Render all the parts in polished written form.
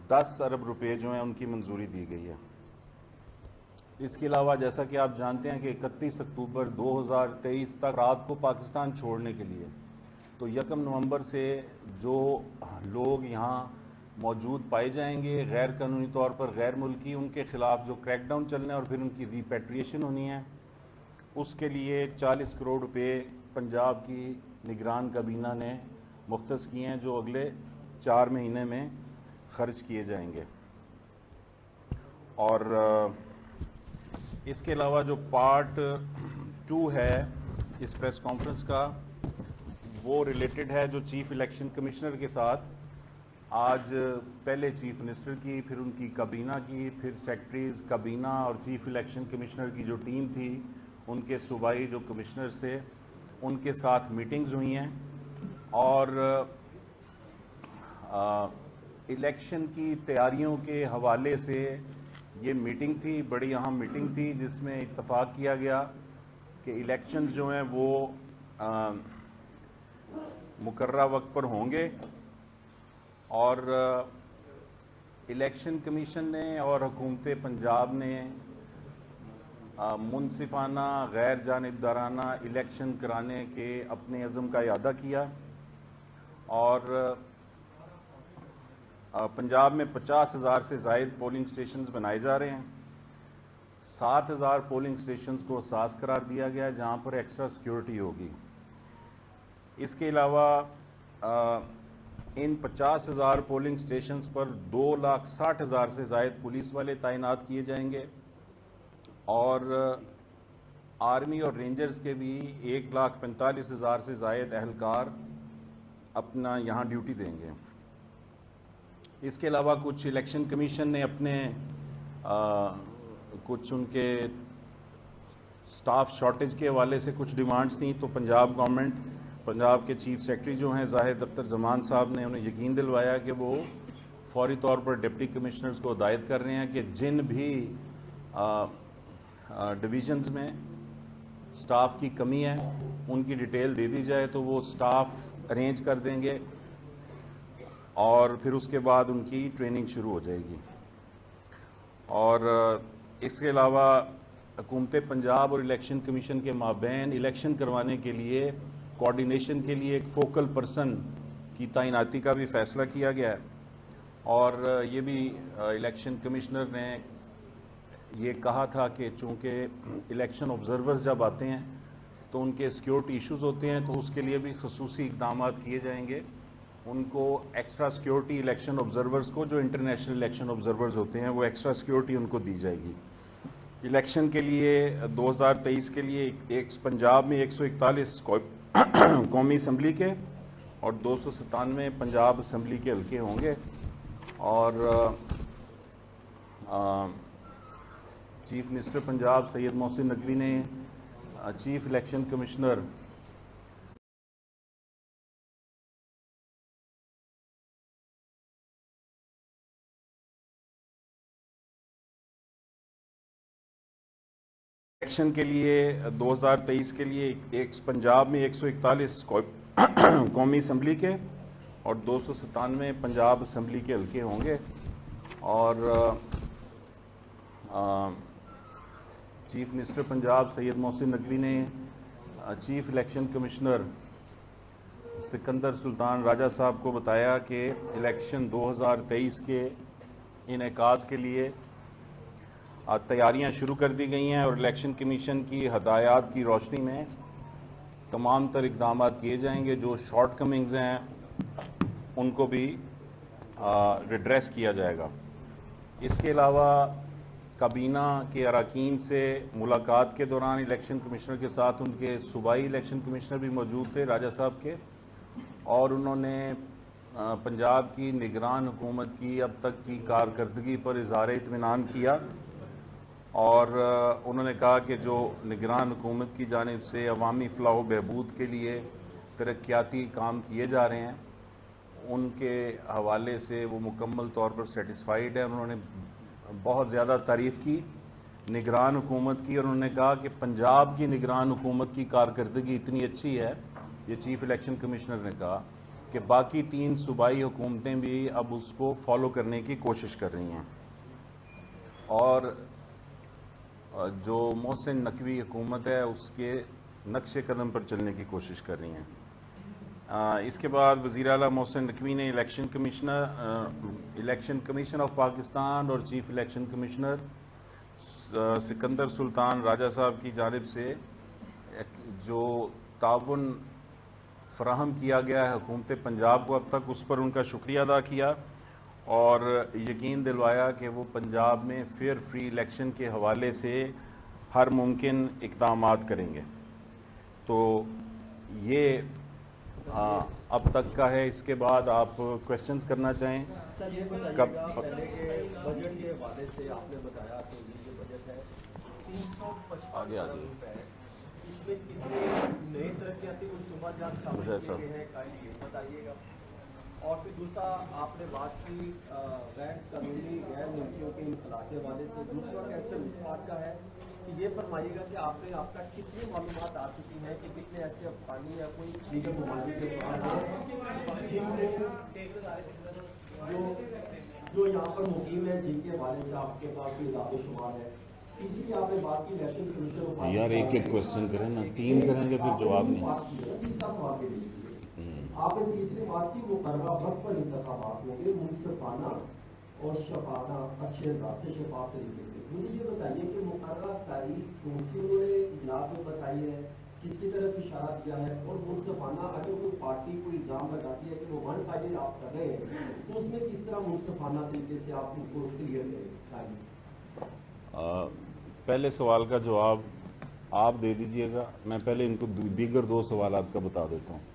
10 अरब रुपए जो हैं उनकी मंजूरी दी गई है। इसके अलावा जैसा कि आप जानते हैं कि 31 अक्टूबर 2023 तक रात को पाकिस्तान छोड़ने के लिए, तो 1 नवंबर से जो लोग यहाँ मौजूद पाए जाएंगे गैर कानूनी तौर पर, गैर मुल्की, उनके ख़िलाफ़ जो क्रैकडाउन चलना है और फिर उनकी रिपेट्रिएशन होनी है, उसके लिए 40 करोड़ रुपए पंजाब की निगरान काबीना ने मुख्तस किए हैं, जो अगले 4 महीने में खर्च किए जाएंगे। और इसके अलावा जो पार्ट 2 है इस प्रेस कॉन्फ्रेंस का, वो रिलेटेड है जो चीफ इलेक्शन कमिश्नर के साथ आज पहले चीफ मिनिस्टर की, फिर उनकी काबीना की, फिर सेक्रेटरीज काबीना और चीफ इलेक्शन कमिश्नर की जो टीम थी, उनके सूबाई जो कमिश्नर्स थे, उनके साथ मीटिंग्स हुई हैं। और इलेक्शन की तैयारियों के हवाले से ये मीटिंग थी, बड़ी अहम मीटिंग थी, जिसमें इत्तफाक किया गया कि इलेक्शंस जो हैं वो मुकर्ररा वक्त पर होंगे। और इलेक्शन कमीशन ने और हुकूमत पंजाब ने मुनसिफाना गैर जानिबदाराना इलेक्शन कराने के अपने अज़म का इरादा किया। और पंजाब में 50,000 से ज़ायद पोलिंग स्टेशंस बनाए जा रहे हैं। 7,000 पोलिंग स्टेशंस को सास करार दिया गया है, जहां पर एक्स्ट्रा सिक्योरिटी होगी। इसके अलावा इन 50,000 पोलिंग स्टेशंस पर 2,60,000 से ज़ायद पुलिस वाले तैनात किए जाएंगे और आर्मी और रेंजर्स के भी 1,45,000 से ज़ायद एहलकार अपना यहाँ ड्यूटी देंगे। इसके अलावा कुछ इलेक्शन कमीशन ने अपने कुछ उनके स्टाफ शॉर्टेज के हवाले से कुछ डिमांड्स थी, तो पंजाब गवर्नमेंट, पंजाब के चीफ सेक्रेटरी जो हैं जाहिद अख्तर जमान साहब ने उन्हें यकीन दिलवाया कि वो फौरी तौर पर डिप्टी कमिश्नर्स को हिदायत कर रहे हैं कि जिन भी डिवीजन्स में स्टाफ की कमी है उनकी डिटेल दे दी जाए, तो वो स्टाफ अरेंज कर देंगे और फिर उसके बाद उनकी ट्रेनिंग शुरू हो जाएगी। और इसके अलावा हुकूमत पंजाब और इलेक्शन कमीशन के माबैन इलेक्शन करवाने के लिए कोऑर्डिनेशन के लिए एक फोकल पर्सन की तैनाती का भी फैसला किया गया है। और ये भी इलेक्शन कमिश्नर ने ये कहा था कि चूँकि इलेक्शन ऑब्जर्वर्स जब आते हैं तो उनके सिक्योरिटी इश्यूज़ होते हैं, तो उसके लिए भी खसूसी इक़दाम किए जाएंगे। उनको एक्स्ट्रा सिक्योरिटी इलेक्शन ऑब्जर्वर्स को, जो इंटरनेशनल इलेक्शन ऑब्जर्वर्स होते हैं, वो एक्स्ट्रा सिक्योरिटी उनको दी जाएगी। इलेक्शन के लिए 2023 के लिए पंजाब में 141 कौमी असम्बली के और 297 पंजाब असम्बली के हल्के होंगे। और चीफ मिनिस्टर पंजाब सैयद मोहसिन नकवी ने चीफ इलेक्शन कमिश्नर इलेक्शन के लिए 2023 के लिए पंजाब में 141 कौमी असम्बली के और 297 पंजाब असम्बली के हल्के होंगे। और चीफ मिनिस्टर पंजाब सैयद मोहसिन नकवी ने chief election commissioner Sikandar Sultan Raja साहब को बताया कि इलेक्शन 2023 के इनेकाद के लिए तैयारियां शुरू कर दी गई हैं और इलेक्शन कमीशन की हदायत की रोशनी में तमाम तर इक़दाम किए जाएंगे। जो शॉर्ट कमिंग्स हैं उनको भी रिड्रेस किया जाएगा। इसके अलावा काबीना के अरकान से मुलाकात के दौरान इलेक्शन कमिश्नर के साथ उनके सूबाई इलेक्शन कमिश्नर भी मौजूद थे, राजा साहब के, और उन्होंने पंजाब की निगरान हुकूमत की अब तक की कारकर्दगी पर इज़हार इत्मीनान किया। और उन्होंने कहा कि जो निगरान हुकूमत की जानिब से अवामी फ़लाह व बहबूद के लिए तरक्याती काम किए जा रहे हैं, उनके हवाले से वो मुकम्मल तौर पर सेटिस्फाइड है। उन्होंने बहुत ज़्यादा तारीफ़ की निगरान हुकूमत की और उन्होंने कहा कि पंजाब की निगरान हुकूमत की कारकर्दगी इतनी अच्छी है, ये चीफ इलेक्शन कमिश्नर ने कहा, کہ باقی 3 صوبائی حکومتیں بھی اب اس کو فالو کرنے کی کوشش کر رہی ہیں اور جو محسن نقوی حکومت ہے اس کے نقش قدم پر چلنے کی کوشش کر رہی ہیں۔ اس کے بعد وزیر اعلیٰ محسن نقوی نے الیکشن کمیشن آف پاکستان اور چیف الیکشن کمشنر سکندر سلطان راجہ صاحب کی جانب سے جو تعاون فراہم کیا گیا ہے حکومت پنجاب کو اب تک، اس پر ان کا شکریہ ادا کیا اور یقین دلوایا کہ وہ پنجاب میں فیئر فری الیکشن کے حوالے سے ہر ممکن اقدامات کریں گے۔ تو یہ اب تک کا ہے۔ اس کے بعد آپ کویسچنز کرنا چاہیں؟ سر یہ بتائیے گا پہلے کہ بجٹ کے حوالے سے آپ نے بتایا تو یہ جو بجٹ ہے 355 ارب روپے ہے، اس میں کتنے نئے ترقیاتی منصوبہ جات شامل کیے گئے ہیں کائنڈلی یہ بتائیے گا۔ اور پھر دوسرا آپ نے بات کی غیر قانونی غیر ملکیوں کے انخلا کے حوالے سے، دوسرا کویسچن اس بات کا ہے کہ یہ فرمائیے گا کہ آپ نے اب تک کتنی معلومات آ چکی ہیں کہ کتنے ایسے افغانی یا کوئی دیگر ممالک کے جو یہاں پر مقیم ہے جن کے حوالے سے آپ کے پاس بھی اعداد و شمار ہے۔ تیسری آپ نے بات کی الیکشن کمیشن، یار ایک ایک کویسچن کریں نا، 3 کریں گے پھر جواب نہیں۔ تیسرا سوال دے دیجیے، آپ نے تیسری بات کی مقررہ وقت پر انتخابات ہوں گے منصفانہ اور شفافانہ، اچھے انداز سے شفاف طریقے سے۔ مجھے یہ بتائیے کہ مقررہ تاریخ کون سی انہوں نے اجلاس میں بتائی ہے، کس کی طرف اشارہ کیا ہے، اور منصفانہ اگر کوئی پارٹی کوئی الزام لگاتی ہے کہ وہ ون سائیڈڈ آپ کر رہے ہیں تو اس میں کس طرح منصفانہ طریقے سے آپ ان کو کلیئر کریں؟ پہلے سوال کا جواب آپ دے دیجئے گا، میں پہلے ان کو دیگر 2 سوالات کا بتا دیتا ہوں۔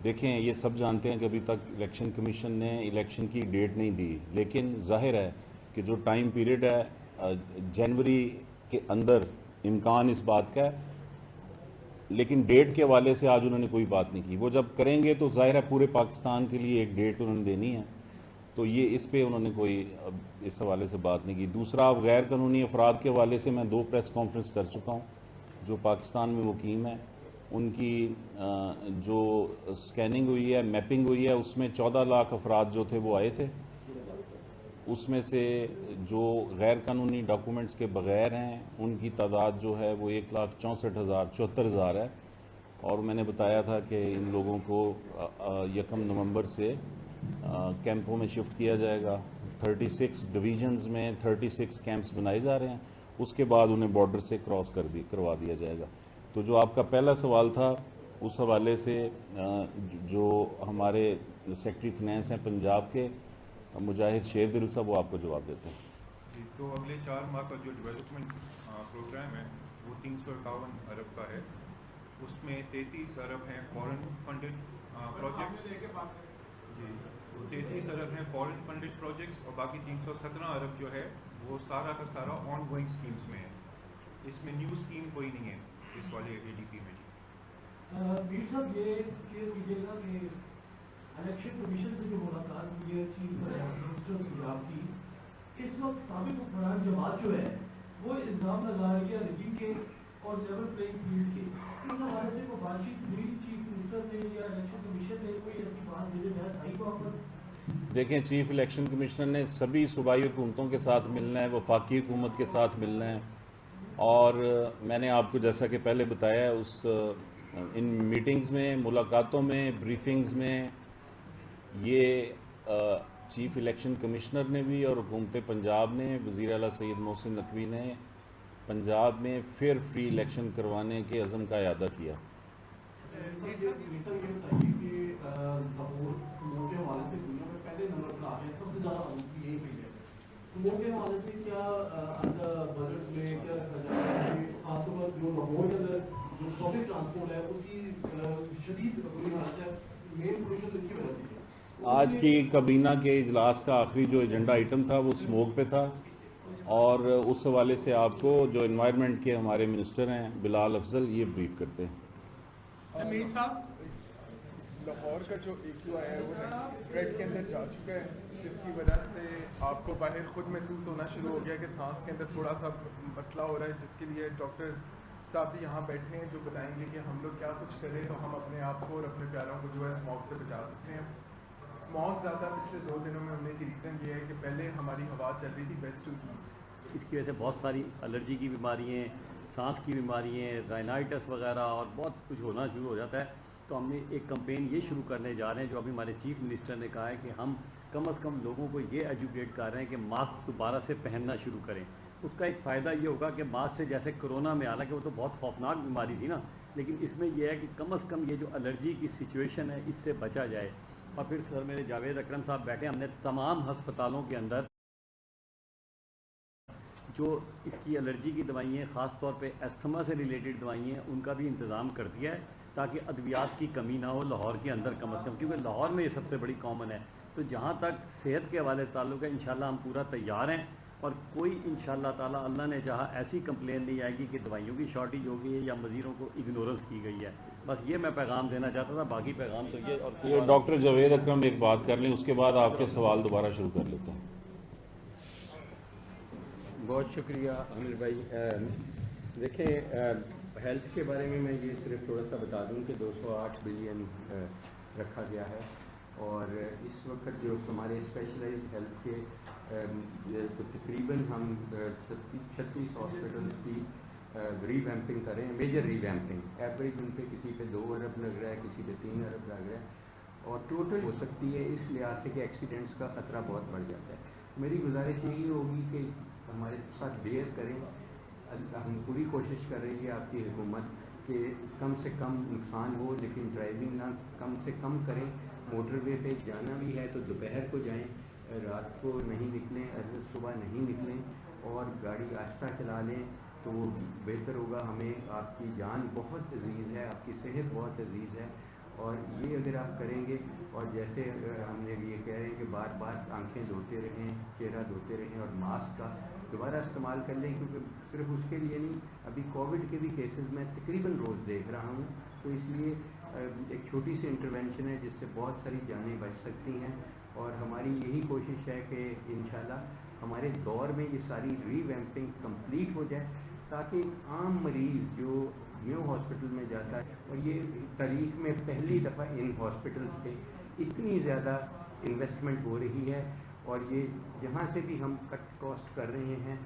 دیکھیں یہ سب جانتے ہیں کہ ابھی تک الیکشن کمیشن نے الیکشن کی ڈیٹ نہیں دی، لیکن ظاہر ہے کہ جو ٹائم پیریڈ ہے جنوری کے اندر امکان اس بات کا ہے، لیکن ڈیٹ کے حوالے سے آج انہوں نے کوئی بات نہیں کی۔ وہ جب کریں گے تو ظاہر ہے پورے پاکستان کے لیے ایک ڈیٹ انہوں نے دینی ہے، تو یہ اس پہ انہوں نے کوئی اس حوالے سے بات نہیں کی۔ دوسرا، غیر قانونی افراد کے حوالے سے میں 2 پریس کانفرنس کر چکا ہوں جو پاکستان میں مقیم ہیں، ان کی جو سکیننگ ہوئی ہے، میپنگ ہوئی ہے، اس میں 14 لاکھ افراد جو تھے وہ آئے تھے۔ اس میں سے جو غیر قانونی ڈاکومنٹس کے بغیر ہیں ان کی تعداد جو ہے وہ 1,64,074 ہے، اور میں نے بتایا تھا کہ ان لوگوں کو 1 نومبر سے کیمپوں میں شفٹ کیا جائے گا۔ 36 ڈویژنز میں 36 کیمپس بنائے جا رہے ہیں، اس کے بعد انہیں بارڈر سے کراس کروا دیا جائے گا۔ تو جو آپ کا پہلا سوال تھا اس حوالے سے جو ہمارے سیکرٹری فنانس ہیں پنجاب کے مجاہد شیر دل صاحب، وہ آپ کو جواب دیتے ہیں۔ جی، تو اگلے 4 ماہ کا جو ڈیولپمنٹ پروگرام ہے وہ 351 ارب کا ہے، اس میں 33 ارب ہیں فورن فنڈڈ پروجیکٹس، جی 33 ارب ہیں فورن فنڈڈ پروجیکٹس، اور باقی 317 ارب جو ہے وہ سارا کا سارا آن گوئنگ اسکیمس میں ہے۔ اس میں نیو اسکیم کوئی نہیں ہے اس والے اے ڈی پی میں۔ میر صاحب یہ کلیئر کیجیے گا کہ الیکشن کمیشن سے جو ملاقات ہوئی ہے چیف منسٹر پنجاب کی، اس وقت سابق حکمران جماعت جو ہے وہ الزام لگا رہی ہے ریگنگ کے اور لیول پلینگ فیلڈ کے، اس حوالے سے کوئی بات چیت ہوئی چیف منسٹر نے یا الیکشن کمیشن نے، کوئی ایسی بات زیر بحث آئی وہاں پر؟ دیکھیں چیف الیکشن کمشنر نے سبھی صوبائی حکومتوں کے ساتھ ملنا ہے، وفاقی حکومت کے ساتھ ملنا ہے، اور میں نے آپ کو جیسا کہ پہلے بتایا ہے ان میٹنگز میں، ملاقاتوں میں، بریفنگز میں یہ چیف الیکشن کمشنر نے بھی اور حکومت پنجاب نے، وزیر اعلیٰ سید محسن نقوی نے پنجاب میں فیئر فری الیکشن کروانے کے عزم کا اعادہ کیا۔ آج کی کابینہ کے اجلاس کا آخری جو ایجنڈا آئٹم تھا وہ اسموک پہ تھا، اور اس حوالے سے آپ کو جو انوائرمنٹ کے ہمارے منسٹر ہیں بلال افضل یہ بریف کرتے ہیں۔ امیر صاحب، لاہور کا جو ایکیو آیا ہے وہ ریڈ کے اندر جا چکا ہے، جس کی وجہ سے آپ کو باہر خود محسوس ہونا شروع ہو گیا کہ سانس کے اندر تھوڑا سا مسئلہ ہو رہا ہے، جس کے لیے ڈاکٹر صاحب بھی یہاں بیٹھے ہیں جو بتائیں گے کہ ہم لوگ کیا کچھ کریں تو ہم اپنے آپ کو اور اپنے پیاروں کو جو ہے اسموک سے بچا سکتے ہیں۔ स्मॉग ज़्यादा पिछले 2 दिनों में होने की रीज़न ये है कि पहले हमारी हवा चल रही थी वेस्ट टू ईस्ट, इसकी वजह से बहुत सारी एलर्जी की बीमारियाँ, सांस की बीमारियाँ, राइनाइटिस वगैरह और बहुत कुछ होना शुरू हो जाता है। तो हमने एक कैंपेन ये शुरू करने जा रहे हैं, जो अभी हमारे चीफ मिनिस्टर ने कहा है कि हम कम से कम लोगों को ये एजुकेट कर रहे हैं कि मास्क दोबारा से पहनना शुरू करें। उसका एक फ़ायदा ये होगा कि मास्क से, जैसे कोरोना में, हालांकि वो तो बहुत खौफनाक बीमारी थी ना, लेकिन इसमें यह है कि कम से कम ये जो एलर्जी की सिचुएशन है इससे बचा जाए। और फिर सर मेरे जावेद अकरम साहब बैठे, हमने तमाम हस्पतालों के अंदर जो इसकी एलर्जी की दवाइयाँ, ख़ास तौर पे अस्थमा से रिलेटेड दवाइयाँ, उनका भी इंतज़ाम कर दिया है ताकि अद्वियात की कमी ना हो लाहौर के अंदर कम अज़ कम, क्योंकि लाहौर में ये सबसे बड़ी कॉमन है। तो जहाँ तक सेहत के हवाले ताल्लुक़ है, इंशाल्लाह हम पूरा तैयार हैं और कोई इंशाल्लाह ताला अल्लाह ने चाहा ऐसी कंप्लेन नहीं आएगी कि दवाइयों की शॉर्टेज हो गई है या मरीज़ों को इग्नोरेंस की गई है। बस ये मैं पैगाम देना चाहता था, बाकी पैगाम तो ये। और डॉक्टर जावेद अकरम एक बात कर लें, उसके बाद आपके सवाल दोबारा शुरू कर लेते हैं। बहुत शुक्रिया आमिर भाई। देखें, हेल्थ के बारे में मैं ये सिर्फ थोड़ा सा बता दूं कि 208 बिलियन रखा गया है और इस वक्त जो हमारे स्पेशलाइज्ड हेल्थ के तो तकरीबन हम 36 हॉस्पिटल्स की रीवैम्पिंग कर रहे हैं, मेजर रीवैम्पिंग। एवरेज उन पे किसी पे 2 अरब लग रहा है, किसी पे 3 अरब लग रहा है और टोटल हो सकती है इस लिहाज से कि एक्सीडेंट्स का ख़तरा बहुत बढ़ जाता है। मेरी गुजारिश यही होगी कि हमारे साथ बेयर करें। हम पूरी कोशिश कर रही है आपकी हुकूमत कि कम से कम नुकसान हो, लेकिन ड्राइविंग ना कम से कम करें। मोटरवे पे जाना भी है तो दोपहर को जाएं, रात को नहीं निकलें, सुबह नहीं निकलें और गाड़ी आहिस्ता चला लें तो वो बेहतर होगा। हमें आपकी जान बहुत अजीज़ है, आपकी सेहत बहुत अजीज़ है और ये अगर आप करेंगे और जैसे हमने ये कह रहे हैं कि बार बार आंखें धोते रहें, चेहरा धोते रहें और मास्क का दोबारा इस्तेमाल कर लें, क्योंकि सिर्फ उसके लिए नहीं, अभी कोविड के भी केसेस मैं तकरीबन रोज़ देख रहा हूँ। तो इसलिए एक छोटी सी इंटरवेंशन है जिससे बहुत सारी जानें बच सकती हैं और हमारी यही कोशिश है कि इंशाल्लाह हमारे दौर में ये सारी रीवैम्पिंग कंप्लीट हो जाए ताकि आम मरीज़ जो न्यू हॉस्पिटल में जाता है, और ये तारीख में पहली दफ़ा इन हॉस्पिटल्स पे इतनी ज़्यादा इन्वेस्टमेंट हो रही है और ये जहाँ से भी हम कट कॉस्ट कर रहे हैं,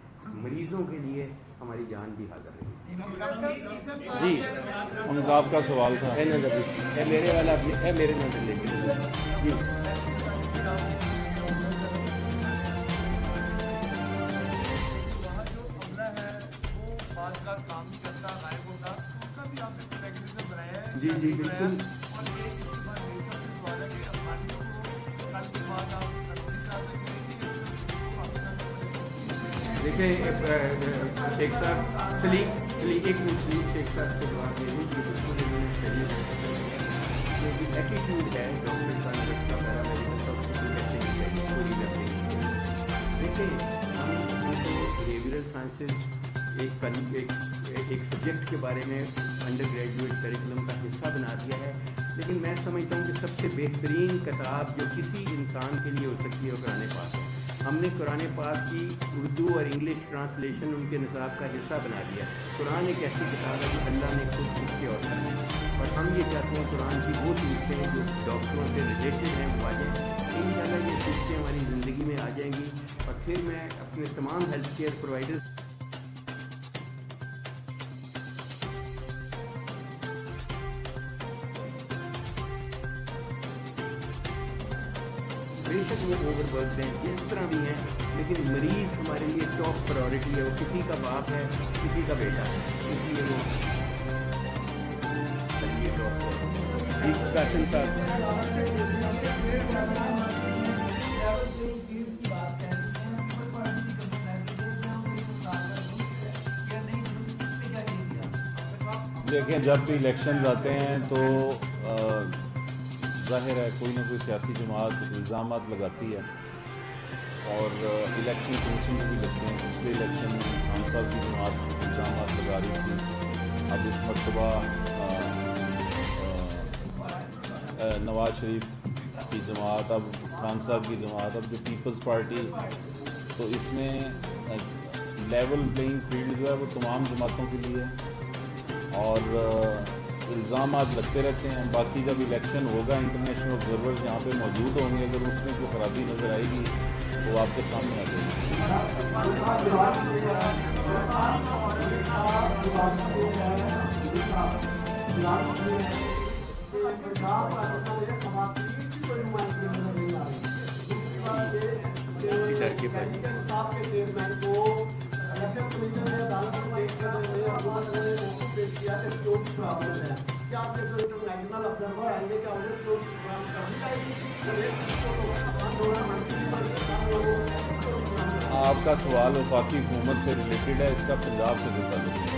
मरीज़ों के लिए हमारी जान भी हाज़िर है। जी, उनका आपका सवाल था। मेरे वाला मेरे नजर लेके जी। जी जी बिल्कुल। देखिए शेख साहब, सलीक एक मिनट, शेख साहब को जवाब दे दूँ कि बिल्कुल इन्होंने सही जो एटीट्यूड है डॉक्टर का पैरामेडिकल देखिए, हम बिहेवियरल साइंसेज एक सब्जेक्ट के बारे में अंडर ग्रेजुएट करिकुलम का हिस्सा बना दिया है, लेकिन मैं समझता हूँ कि सबसे बेहतरीन किताब जो किसी इंसान के लिए हो सकती है वो कुरान पाक है। हमने कुरान पाक की उर्दू और इंग्लिश ट्रांसलेशन उनके निसाब का हिस्सा बना दिया। कुरान एक ऐसी किताब है जो अल्लाह ने खुद लिख के और कर दी और हम ये चाहते हैं कुरान की वो चीज़ें जो डॉक्टरों से रिलेटेड हैं वो आ जाए। इंशाल्लाह ये चीज़ें हमारी ज़िंदगी में आ जाएंगी और फिर मैं अपने तमाम हेल्थ केयर प्रोवाइडर्स बेशक वो ओवरवर्क हैं, इस तरह भी हैं, लेकिन मरीज़ हमारे लिए टॉप प्रायोरिटी है। वो किसी का बाप है, किसी का बेटा है, इसलिए वो देखें, जब भी इलेक्शन आते हैं तो ज़ाहिर है कोई ना कोई सियासी जमात इल्ज़ामात लगाती है और इलेक्शन कमीशन भी लगते हैं। पिछले इलेक्शन में खान साहब की जमात इल्ज़ामात लगा रही थी। अब इस मरतबा नवाज शरीफ की जमात, अब खान साहब की जमात, अब जो पीपल्स पार्टी, तो इसमें लेवल प्लेइंग फील्ड जो है वो तमाम जमातों के लिए है और الزامات لگتے رہتے ہیں. باقی جب الیکشن ہوگا انٹرنیشنل آبزرورز یہاں پہ موجود ہوں گے, اگر اس میں کوئی خرابی نظر آئے گی تو آپ کے سامنے آ جائے گی. آپ کا سوال وفاقی حکومت سے ریلیٹڈ ہے, اس کا پنجاب سے جو تعلق ہے.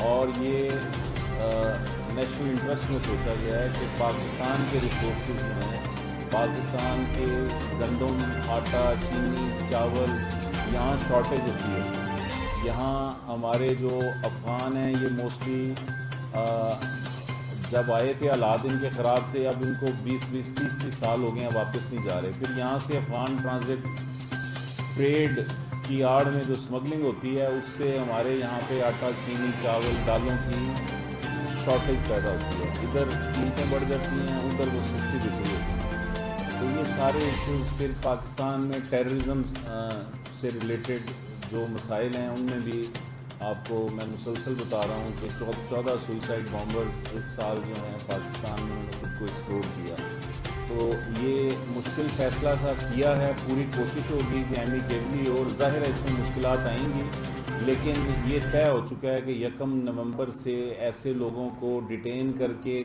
اور یہ نیشنل انٹرسٹ میں سوچا گیا ہے کہ پاکستان کے ریسورسز جو ہیں, پاکستان کے گندم, آٹا, چینی, چاول, یہاں شارٹیج ہوتی ہے. یہاں ہمارے جو افغان ہیں یہ موسٹلی جب آئے تھے حالات ان کے خراب تھے, اب ان کو 20-30 سال ہو گئے ہیں, واپس نہیں جا رہے. پھر یہاں سے افغان ٹرانزٹ ٹریڈ کی آڑ میں جو اسمگلنگ ہوتی ہے اس سے ہمارے یہاں پہ آٹا, چینی, چاول, دالوں کی شارٹیج پیدا ہوتی ہے. ادھر قیمتیں بڑھ جاتی ہیں, ادھر وہ سستی بک رہی ہوتی ہیں. تو یہ سارے ایشوز پھر پاکستان میں ٹیررزم سے ریلیٹڈ جو مسائل ہیں ان میں بھی آپ کو میں مسلسل بتا رہا ہوں کہ 14 سوئسائڈ بامبرز اس سال جو ہیں پاکستان میں انہوں نے خود کو ایکسپلوڈ کیا. تو یہ مشکل فیصلہ تھا, کیا ہے, پوری کوشش ہوگی کہ ایمیکیبلی, اور ظاہر ہے اس میں مشکلات آئیں گی, لیکن یہ طے ہو چکا ہے کہ 1 نومبر سے ایسے لوگوں کو ڈیٹین کر کے